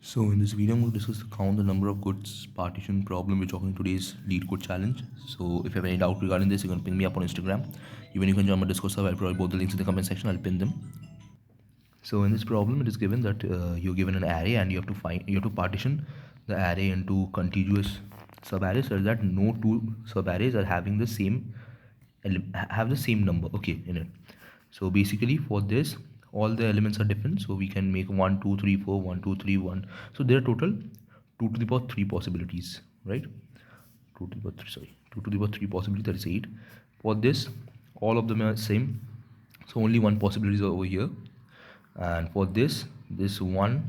So in this video, I'm going to discuss the count the number of goods partition problem we're talking today's LEETCODE challenge. So if you have any doubt regarding this, you can ping me up on Instagram. Even you can join my Discord server. I'll provide both the links in the comment section. I'll pin them. So in this problem, it is given that you're given an array and you have to partition the array into contiguous subarrays so that no two subarrays are having the same have the same number in it. So basically for this, all the elements are different, so we can make 1 2 3 4 1 2 3 1. So there are total 2 to the power 3 possibilities, right? 2 to the power 3, sorry, 2 to the power 3 possibility, that is 8. For this, all of them are same, so only one possibility is over here. And for this one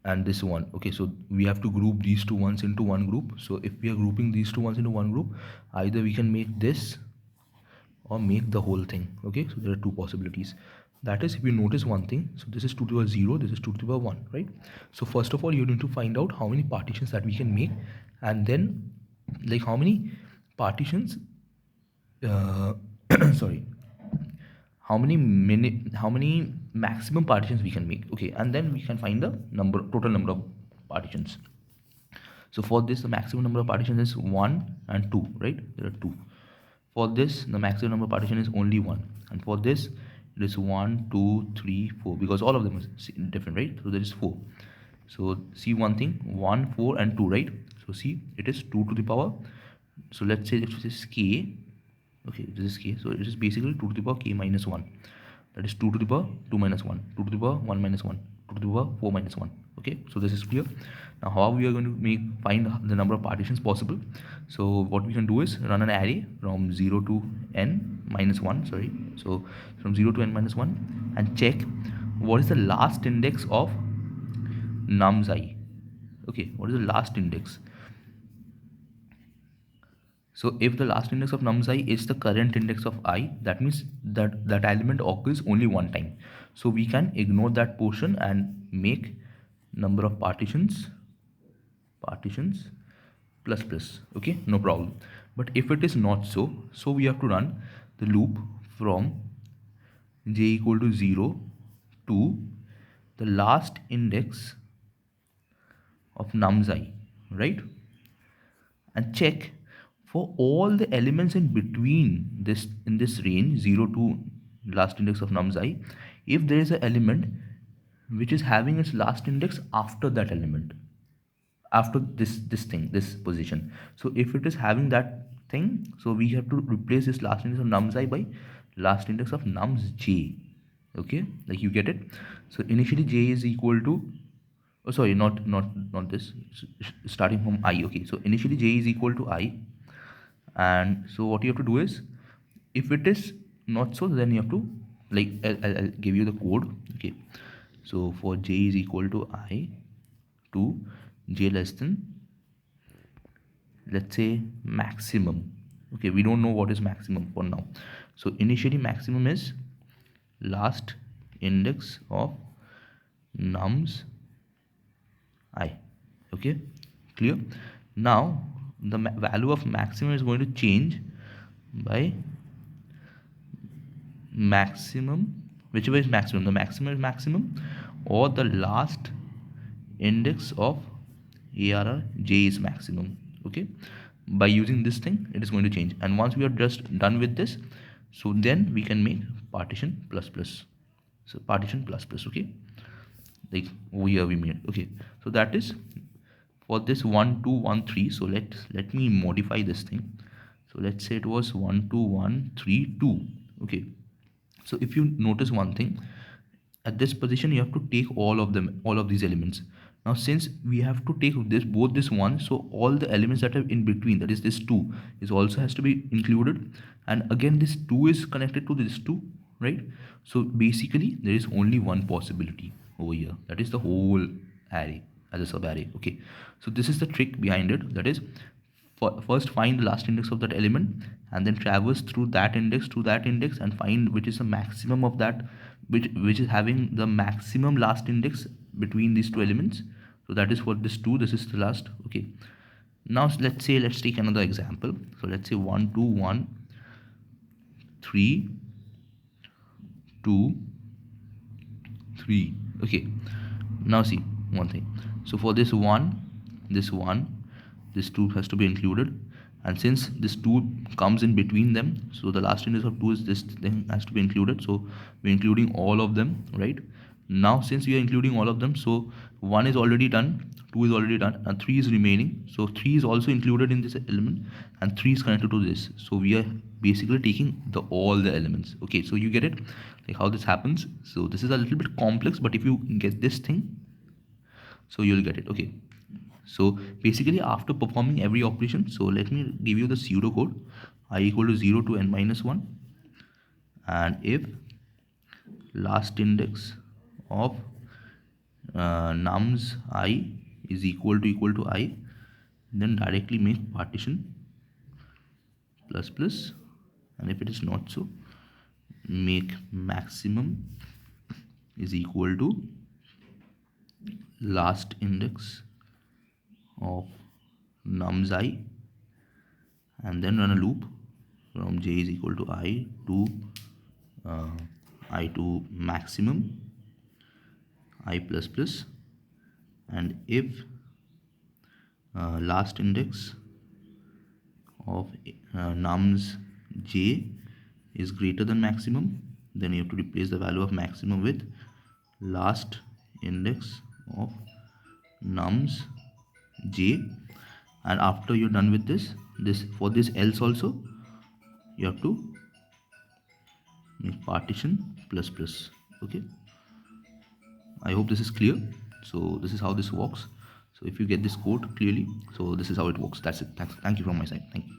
and this one, okay, so we have to group these two ones into one group. So if we are grouping these two ones into one group, either we can make this or make the whole thing. Okay, so there are two possibilities. That is, if you notice one thing, so this is 2 to the power 0, this is 2 to the power 1, right? So first of all, you need to find out how many partitions that we can make, and then like how many partitions sorry, how many maximum partitions we can make. Okay, and then we can find the total number of partitions. So for this, the maximum number of partitions is 1 and 2, right? There are 2. For this, the maximum number of partition is only 1. And for this, it is 1 2 3 4, because all of them is different, right? So there is 4. So see one thing, 1 4 and 2, right? So see, it is 2 to the power, so let's say this is k. Okay, this is k, so it is basically 2 to the power k minus 1. That is 2 to the power 2 minus 1, 2 to the power 1 minus 1, 2 to the power 4 minus 1. Okay, so this is clear. Now how we are going to find the number of partitions possible? So what we can do is run an array from 0 to n minus 1, sorry, so from 0 to n minus 1, and check what is the last index of nums I. Okay, what is the last index? So if the last index of nums I is the current index of I, that means that element occurs only one time. So we can ignore that portion and make number of partitions plus plus. Okay, no problem. But if it is not so, so we have to run the loop from j equal to 0 to the last index of nums I, right? And check for all the elements in between this, in this range 0 to last index of nums I, if there is an element which is having its last index after that element, after this position. So if it is having that thing, so we have to replace this last index of nums I by last index of nums j. Okay, like you get it. So initially j is equal to, oh sorry, not this, starting from I. Okay, so initially j is equal to I, and so what you have to do is, if it is not so, then you have to, like, I'll give you the code. Okay, so for j is equal to I to j less than, let's say, maximum. Okay, we don't know what is maximum for now. So initially maximum is last index of nums I. Okay, clear. Now the value of maximum is going to change by maximum, whichever is maximum, the maximum is maximum, or the last index of ARR j is maximum. Okay, by using this thing it is going to change, and once we are just done with this, so then we can make partition plus plus. So partition plus plus. Okay, like over here we made. Okay, so that is for this 1 2 1 3. So let me modify this thing. So let's say it was 1 2 1 3 2. Okay, so if you notice one thing, at this position you have to take all of these elements. Now since we have to take both this one, so all the elements that are in between, that is this 2, is also has to be included, and again this 2 is connected to this 2, right? So basically there is only one possibility over here, that is the whole array as a sub array. Okay, so this is the trick behind it. That is, first find the last index of that element, and then traverse through that index to that index and find which is the maximum of that, which is having the maximum last index between these two elements. So that is for this 2, this is the last. Okay, now let's take another example. So let's say 1 2 1 3 2 3. Okay, now see one thing. So for this one, this 2 has to be included, and since this 2 comes in between them, so the last index of 2 is this thing has to be included, so we're including all of them, right? Now since we are including all of them, so 1 is already done, 2 is already done, and 3 is remaining, so 3 is also included in this element, and 3 is connected to this, so we are basically taking all the elements. Okay, so you get it, like how this happens. So this is a little bit complex, but if you get this thing, so you'll get it. Okay, so basically after performing every operation, so let me give you the pseudo code. I equal to 0 to n minus 1, and if last index of nums I is equal to I, then directly make partition plus plus, and if it is not so, make maximum is equal to last index of nums I, and then run a loop from j is equal to I to maximum I plus plus, and if last index of nums j is greater than maximum, then you have to replace the value of maximum with last index of nums j, and after you're done with this for this else also you have to make partition plus plus. Okay, I hope this is clear. So this is how this works. So if you get this code clearly, so this is how it works. That's it. Thank you from my side. Thank you.